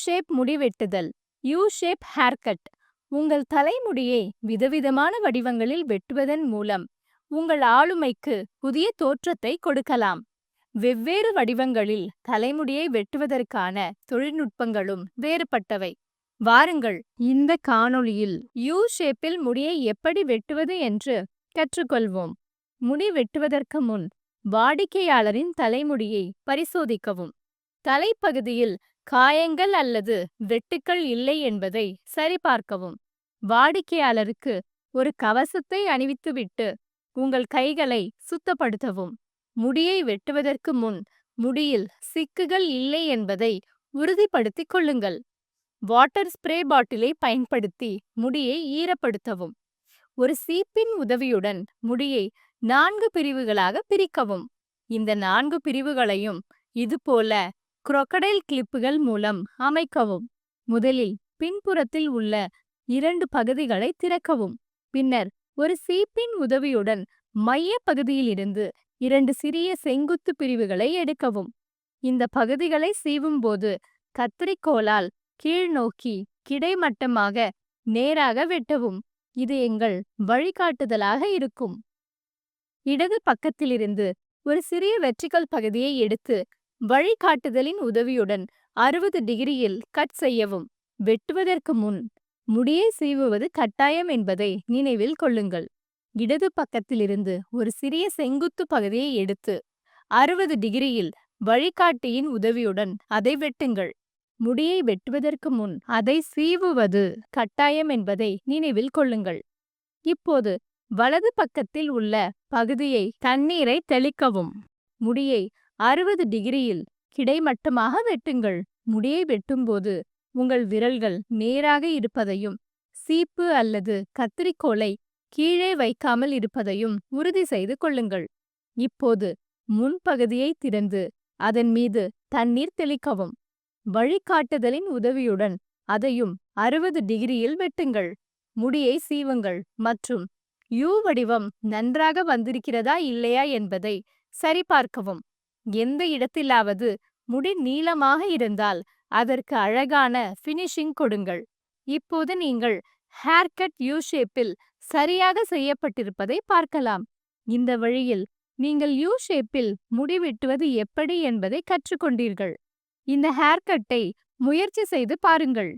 Shape முடி வெட்டுதல். U shape haircut. உங்கள் தலைமுடியை விதவிதமான வடிவங்களில் வெட்டுவதன் மூலம் உங்கள் ஆளுமைக்கு புதிய தோற்றத்தை கொடுக்கலாம். வெவ்வேறு வடிவங்களில் தலைமுடியை வெட்டுவதற்கான தொழில்நுட்பங்களும் வேறுபட்டவை. வாருங்கள், இந்த காணொளியில் யூ ஷேப்பில் முடியை எப்படி வெட்டுவது என்று கற்றுக்கொள்வோம். முடி வெட்டுவதற்கு முன் வாடிக்கையாளரின் தலைமுடியை பரிசோதிக்கவும். தலைப்பகுதியில் காயங்கள் அல்லது வெட்டுக்கள் இல்லை என்பதை சரிபார்க்கவும். வாடிக்கையாளருக்கு ஒரு கவசத்தை அணிவித்துவிட்டு உங்கள் கைகளை சுத்தப்படுத்தவும். முடியை வெட்டுவதற்கு முன் முடியில் சிக்குகள் இல்லை என்பதை உறுதிப்படுத்திக் கொள்ளுங்கள். வாட்டர் ஸ்ப்ரே பாட்டிலை பயன்படுத்தி முடியை ஈரப்படுத்தவும். ஒரு சீப்பின் உதவியுடன் முடியை 4 பிரிவுகளாக பிரிக்கவும். இந்த 4 பிரிவுகளையும் இதுபோல crocodile கிளிப்புகள் மூலம் அமைக்கவும். முதலில் பின்புறத்தில் உள்ள 2 பகுதிகளை திறக்கவும். பின்னர் ஒரு சீப்பின் உதவியுடன் மைய பகுதியிலிருந்து 2 சிறிய செங்குத்து பிரிவுகளை எடுக்கவும். இந்த பகுதிகளை சீவும்போது கத்தரிக்கோலால் கீழ்நோக்கி கிடைமட்டமாக நேராக வெட்டவும். இது எங்கள் வழிகாட்டுதலாக இருக்கும். இடது பக்கத்திலிருந்து ஒரு சிறிய வெர்டிகல் பகுதியை எடுத்து வழிகாட்டுதலின் உதவியுடன் 60 டிகிரியில் கட் செய்யவும். வெட்டுவதற்கு முன் முடியை சீவுவது கட்டாயம் என்பதை நினைவில் கொள்ளுங்கள். இடது பக்கத்திலிருந்து ஒரு சிறிய செங்குத்து பகுதியை எடுத்து 60 டிகிரியில் வழிகாட்டியின் உதவியுடன் அதை வெட்டுங்கள். முடியை வெட்டுவதற்கு முன் அதை சீவுவது கட்டாயம் என்பதை நினைவில் கொள்ளுங்கள். இப்போது வலது பக்கத்தில் உள்ள பகுதியை தண்ணீரை தெளிக்கவும். முடியை 60 டிகிரியில் கிடைமட்டமாக வெட்டுங்கள். முடியை வெட்டும்போது உங்கள் விரல்கள் நேராக இருப்பதையும் சீப்பு அல்லது கத்தரிக்கோலை கீழே வைக்காமல் இருப்பதையும் உறுதி செய்து கொள்ளுங்கள். இப்போது முன்பகுதியை திறந்து அதன் மீது தண்ணீர் தெளிக்கவும். வழிகாட்டுதலின் உதவியுடன் அதையும் 60 டிகிரியில் வெட்டுங்கள். முடியை சீவுங்கள் மற்றும் யூ வடிவம் நன்றாக வந்திருக்கிறதா இல்லையா என்பதை சரிபார்க்கவும். எந்த இடத்திலாவது முடி நீளமாக இருந்தால் அதற்கு அழகான ஃபினிஷிங் கொடுங்கள். இப்போது நீங்கள் ஹேர்கட் யூ ஷேப்பில் சரியாக செய்யப்பட்டிருப்பதை பார்க்கலாம். இந்த வழியில் நீங்கள் யூ ஷேப்பில் முடி வெட்டுவது எப்படி என்பதை கற்றுக்கொண்டீர்கள். இந்த ஹேர்கட்டை முயற்சி செய்து பாருங்கள்.